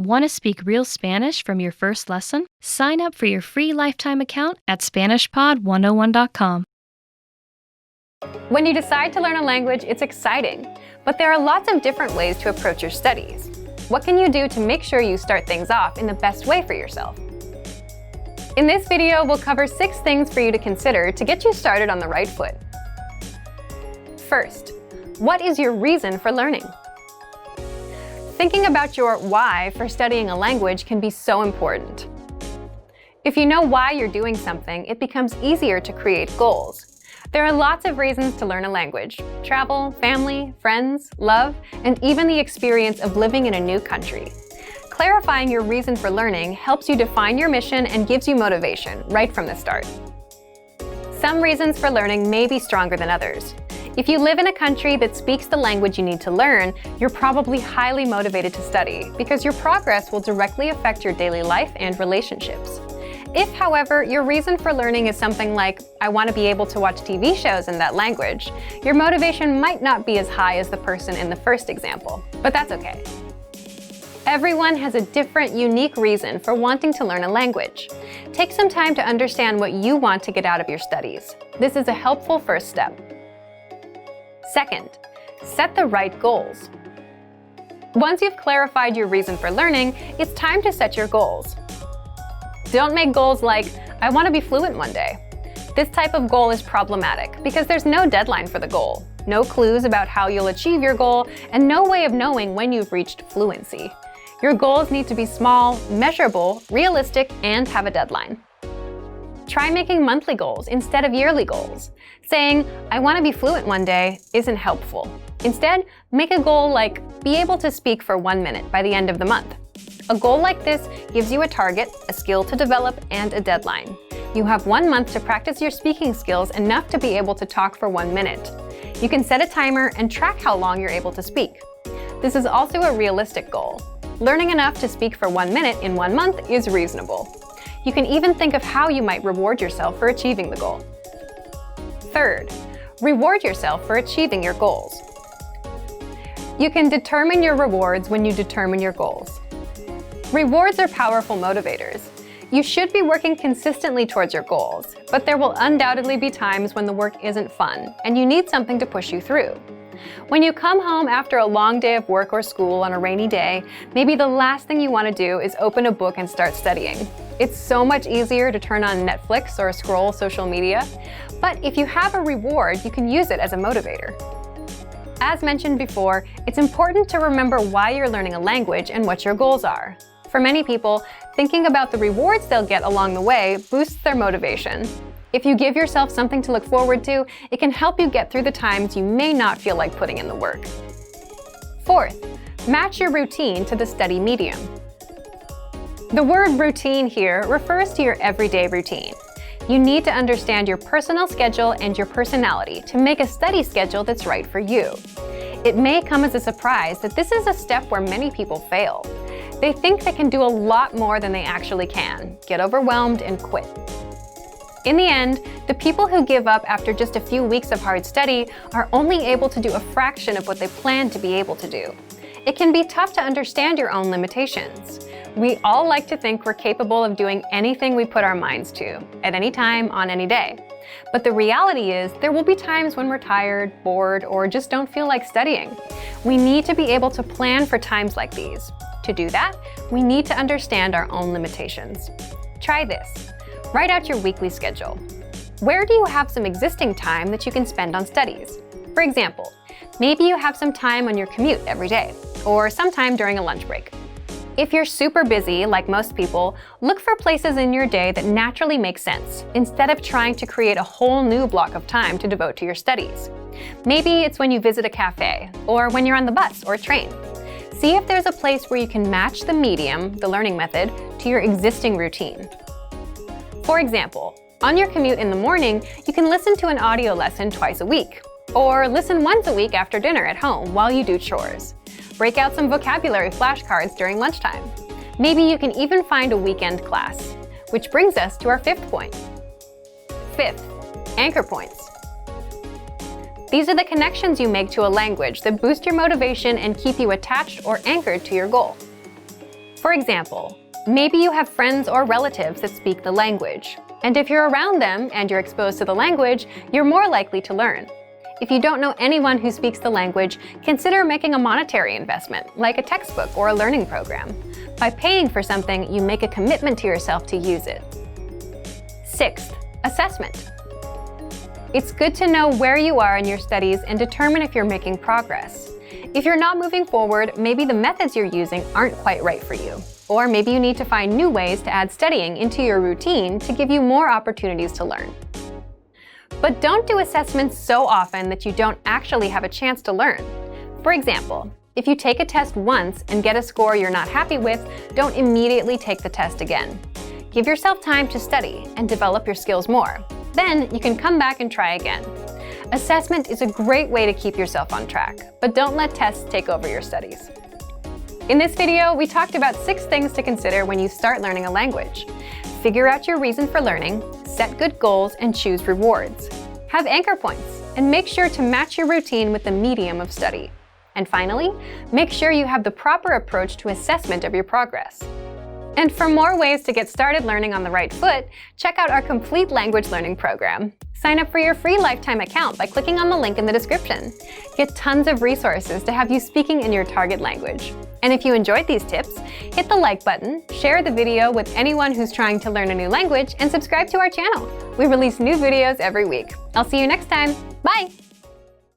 Want to speak real Spanish from your first lesson? Sign up for your free lifetime account at SpanishPod101.com. When you decide to learn a language, it's exciting, but there are lots of different ways to approach your studies. What can you do to make sure you start things off in the best way for yourself? In this video, we'll cover 6 things for you to consider to get you started on the right foot. First, what is your reason for learning? Thinking about your why for studying a language can be so important. If you know why you're doing something, it becomes easier to create goals. There are lots of reasons to learn a language: travel, family, friends, love, and even the experience of living in a new country. Clarifying your reason for learning helps you define your mission and gives you motivation right from the start. Some reasons for learning may be stronger than others. If you live in a country that speaks the language you need to learn, you're probably highly motivated to study because your progress will directly affect your daily life and relationships. If, however, your reason for learning is something like, I want to be able to watch TV shows in that language, your motivation might not be as high as the person in the first example, but that's okay. Everyone has a different, unique reason for wanting to learn a language. Take some time to understand what you want to get out of your studies. This is a helpful first step. Second, set the right goals. Once you've clarified your reason for learning, it's time to set your goals. Don't make goals like, I want to be fluent one day. This type of goal is problematic because there's no deadline for the goal, no clues about how you'll achieve your goal, and no way of knowing when you've reached fluency. Your goals need to be small, measurable, realistic, and have a deadline. Try making monthly goals instead of yearly goals. Saying, I want to be fluent one day isn't helpful. Instead, make a goal like, be able to speak for 1 minute by the end of the month. A goal like this gives you a target, a skill to develop, and a deadline. You have 1 month to practice your speaking skills enough to be able to talk for 1 minute. You can set a timer and track how long you're able to speak. This is also a realistic goal. Learning enough to speak for 1 minute in 1 month is reasonable. You can even think of how you might reward yourself for achieving the goal. Third, reward yourself for achieving your goals. You can determine your rewards when you determine your goals. Rewards are powerful motivators. You should be working consistently towards your goals, but there will undoubtedly be times when the work isn't fun and you need something to push you through. When you come home after a long day of work or school on a rainy day, maybe the last thing you want to do is open a book and start studying. It's so much easier to turn on Netflix or scroll social media, but if you have a reward, you can use it as a motivator. As mentioned before, it's important to remember why you're learning a language and what your goals are. For many people, thinking about the rewards they'll get along the way boosts their motivation. If you give yourself something to look forward to, it can help you get through the times you may not feel like putting in the work. Fourth, match your routine to the study medium. The word routine here refers to your everyday routine. You need to understand your personal schedule and your personality to make a study schedule that's right for you. It may come as a surprise that this is a step where many people fail. They think they can do a lot more than they actually can, get overwhelmed, and quit. In the end, the people who give up after just a few weeks of hard study are only able to do a fraction of what they planned to be able to do. It can be tough to understand your own limitations. We all like to think we're capable of doing anything we put our minds to, at any time, on any day. But the reality is, there will be times when we're tired, bored, or just don't feel like studying. We need to be able to plan for times like these. To do that, we need to understand our own limitations. Try this. Write out your weekly schedule. Where do you have some existing time that you can spend on studies? For example, maybe you have some time on your commute every day, or sometime during a lunch break. If you're super busy, like most people, look for places in your day that naturally make sense, instead of trying to create a whole new block of time to devote to your studies. Maybe it's when you visit a cafe, or when you're on the bus or train. See if there's a place where you can match the medium, the learning method, to your existing routine. For example, on your commute in the morning, you can listen to an audio lesson twice a week, or listen once a week after dinner at home while you do chores. Break out some vocabulary flashcards during lunchtime. Maybe you can even find a weekend class. Which brings us to our fifth point. Fifth, anchor points. These are the connections you make to a language that boost your motivation and keep you attached or anchored to your goal. For example, maybe you have friends or relatives that speak the language. And if you're around them and you're exposed to the language, you're more likely to learn. If you don't know anyone who speaks the language, consider making a monetary investment, like a textbook or a learning program. By paying for something, you make a commitment to yourself to use it. Sixth, assessment. It's good to know where you are in your studies and determine if you're making progress. If you're not moving forward, maybe the methods you're using aren't quite right for you. Or maybe you need to find new ways to add studying into your routine to give you more opportunities to learn. But don't do assessments so often that you don't actually have a chance to learn. For example, if you take a test once and get a score you're not happy with, don't immediately take the test again. Give yourself time to study and develop your skills more. Then you can come back and try again. Assessment is a great way to keep yourself on track, but don't let tests take over your studies. In this video, we talked about 6 things to consider when you start learning a language. Figure out your reason for learning, set good goals, and choose rewards. Have anchor points, and make sure to match your routine with the medium of study. And finally, make sure you have the proper approach to assessment of your progress. And for more ways to get started learning on the right foot, check out our complete language learning program. Sign up for your free lifetime account by clicking on the link in the description. Get tons of resources to have you speaking in your target language. And if you enjoyed these tips, hit the like button, share the video with anyone who's trying to learn a new language, and subscribe to our channel. We release new videos every week. I'll see you next time. Bye!